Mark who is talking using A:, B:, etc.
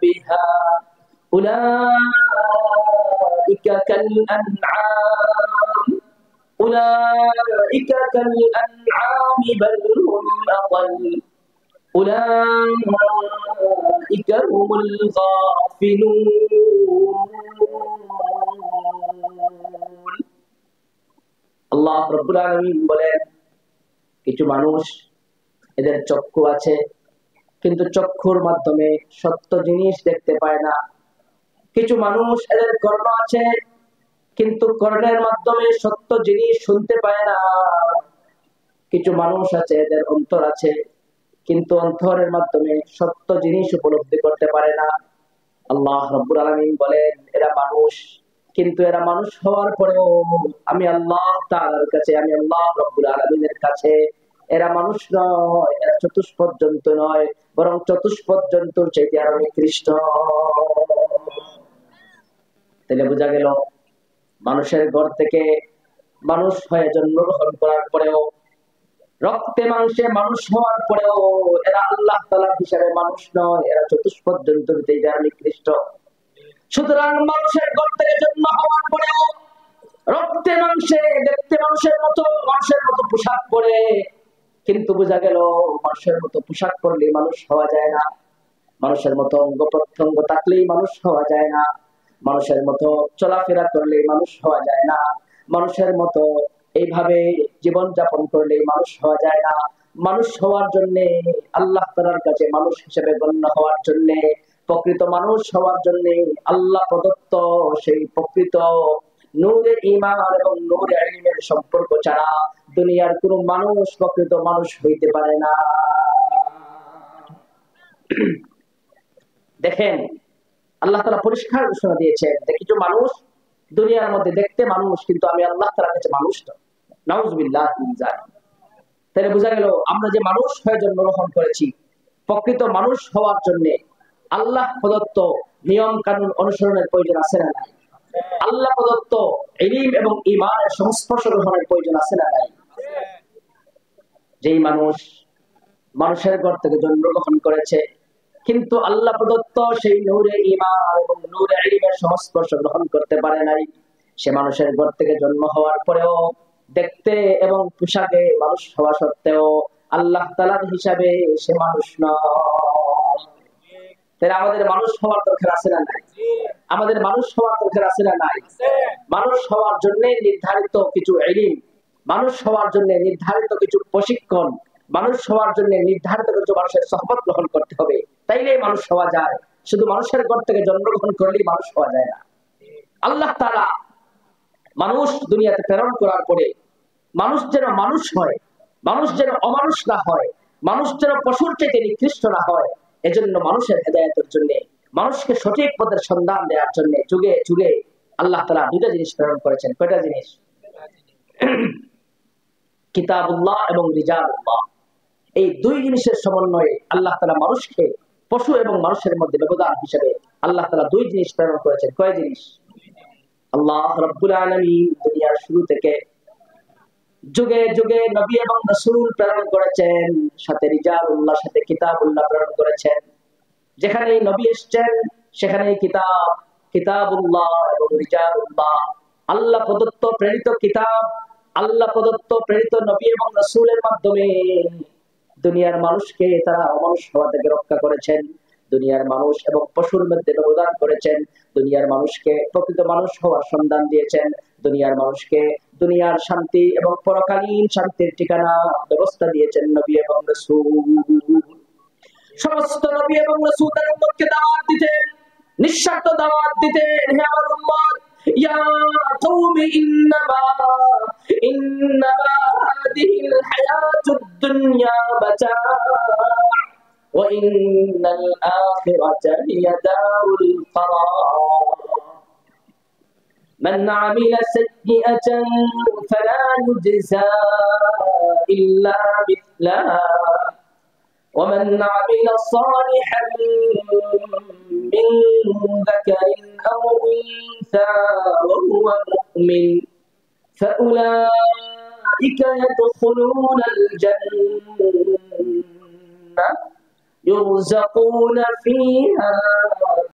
A: بها أولئك كالأنعام بل هم أضل أولئك هم الغافلون আল্লাহ রাব্বুল আলামিন বলেন, কিছু মানুষ এদের চক্ষু আছে কিন্তু চক্ষুর মাধ্যমে সত্য জিনিস দেখতে পায় না। কিছু মানুষ এদের কর্ণ আছে কিন্তু কর্ণের মাধ্যমে সত্য জিনিস শুনতে পায় না। কিছু মানুষ আছে এদের অন্তর আছে কিন্তু অন্তরের মাধ্যমে সত্য জিনিস উপলব্ধি করতে পারে না। আল্লাহ রাব্বুল আলামিন বলেন, এরা মানুষ কিন্তু এরা মানুষ হওয়ার পরেও আমি আল্লাহ তাআলার কাছে, আমি আল্লাহ রাব্বুল আলামিনের কাছে এরা মানুষ নয়, এরা চতুষ্পদ জন্তু নয়, বরং চতুষ্পদ জন্তুর চাইতে আরো নিকৃষ্ট। তাহলে বোঝা গেল, মানুষের ঘর থেকে মানুষ হয়ে জন্মগ্রহণ করার পরেও, রক্তে মাংসে মানুষ হওয়ার পরেও এরা আল্লাহ তাআলার হিসাবে মানুষ নয়, এরা চতুষ্পদ জন্তুর চাইতে আরো নিকৃষ্ট। সুতরাং মানুষের ঘর থেকে জন্ম হওয়ার পরেও রক্তে মাংসে দেখতে মানুষের মতো পোশাক পরে, কিন্তু বোঝা গেল মানুষের মতো পোশাক পরলে মানুষ হওয়া যায় না, মানুষের মতো অঙ্গ প্রত্যঙ্গ থাকলেই মানুষ হওয়া যায় না, মানুষের মতো চলাফেরা করলে মানুষ হওয়া যায় না, মানুষের মতো এইভাবে জীবন যাপন করলে মানুষ হওয়া যায় না। মানুষ হওয়ার জন্য, আল্লাহ তাআলার কাছে মানুষ হিসেবে গণ্য হওয়ার জন্য, প্রকৃত মানুষ হওয়ার জন্য আল্লাহ প্রদত্ত সেই প্রকৃত নূরে ঈমান এবং নূরে ইলমের সম্পর্ক ছাড়া দুনিয়ার কোন মানুষ প্রকৃত মানুষ হইতে পারে না। দেখেন, আল্লাহ তাআলা পরিষ্কার ঘোষণা দিয়েছেন যে কিছু মানুষ দুনিয়ার মধ্যে দেখতে মানুষ কিন্তু আমি আল্লাহ তাআলার কাছে মানুষ না। নাউযুবিল্লাহ মিন যালিক। তাহলে বোঝা গেল, আমরা যে মানুষ হয়ে জন্মগ্রহণ করেছি, প্রকৃত মানুষ হওয়ার জন্য আল্লাহ প্রদত্ত নিয়ম কানুন অনুসরণের প্রয়োজন আছে না নাই? আল্লাহ প্রদত্ত ইলম এবং ঈমানের সংস্পর্শ গ্রহণের প্রয়োজন আছে না নাই? যেই মানুষ মানুষের ঘর থেকে জন্মগ্রহণ করেছে কিন্তু আল্লাহ প্রদত্ত সেই নূরে ঈমান এবং নূরে ইলমের সংস্পর্শ গ্রহণ করতে পারে নাই, সে মানুষের ঘর থেকে জন্ম হওয়ার পরেও দেখতে এবং পোশাকে মানুষ হওয়া সত্ত্বেও আল্লাহ তাআলার হিসাবে সে মানুষ নয়। তাহলে আমাদের মানুষ হওয়ার দরকার আছে না নাই? আমাদের মানুষ হওয়ার দরকার আছে না নাই? মানুষ হওয়ার জন্য নির্ধারিত কিছু ইলম, মানুষ হওয়ার জন্য নির্ধারিত কিছু প্রশিক্ষণ, মানুষ হওয়ার জন্য নির্ধারিত কিছু মানুষের সোহবত গ্রহণ করতে হবে, তাইলেই মানুষ হওয়া যায়। শুধু মানুষের ঘর থেকে জন্মগ্রহণ করলেই মানুষ হওয়া যায় না। আল্লাহ তাআলা মানুষ দুনিয়াতে প্রেরণ করার পরে মানুষ যেন মানুষ হয়, মানুষ যেন অমানুষ না হয়, মানুষ যেন পশুর চাইতে নিকৃষ্ট না হয়, এজন্য মানুষের হেদায়েতের জন্য, মানুষকে সঠিক পথের সন্ধান দেওয়ার জন্য যুগে যুগে আল্লাহ তাআলা দুইটা জিনিস প্রেরণ করেছেন। কয়টা জিনিস? কিতাবুল্লাহ এবং রিজালুল্লাহ। এই দুই জিনিসের সমন্বয়ে আল্লাহ তাআলা মানুষকে পশু এবং মানুষের মধ্যে ব্যবধান হিসেবে আল্লাহ তাআলা দুই জিনিস প্রেরণ করেছেন। কয় জিনিস? আল্লাহ রাব্বুল আলামিন দুনিয়ার শুরু থেকে যুগে যুগে নবী এবং রাসূল প্রেরণ করেছেন, সাথে রিজালুল্লাহ, সাথে কিতাবুল্লাহ প্রেরণ করেছেন। যেখানেই নবী এসেছেন সেখানেই কিতাবুল্লাহ এবং রিজালুল্লাহ, আল্লাহ প্রদত্ত প্রেরিত কিতাব, আল্লাহ প্রদত্ত প্রেরিত নবী এবং রাসূলের মাধ্যমে দুনিয়ার মানুষকে তারা অমানুষ হওয়া থেকে রক্ষা করেছেন, দুনিয়ার মানুষ এবং পশুর মধ্যে ব্যবধান করেছেন, দুনিয়ার মানুষকে প্রকৃত মানুষ হওয়ার সন্ধান দিয়েছেন, দুনিয়ার মানুষকে দুনিয়ার শান্তি এবং পরকালীন শান্তির ঠিকানা ব্যবস্থা দিয়েছেন নবী এবং রাসূল। সমস্ত নবী এবং রাসূলের উম্মতকে দাওয়াত দিতেন, নিঃস্বার্থ দাওয়াত দিতেন, হে আমার উম্মত, ইয়া কওমি ইন্নামা হাদিহিল হায়াতুদ দুনিয়া মাতা' ওয়া ইন্নাল আখিরাতা হিয়া দারুল কারার। من عمل سيئة فلا يجزى إلا مثلها ومن عمل صالحا من ذكر أو أنثى وهو مؤمن فأولئك يدخلون الجنة يرزقون فيها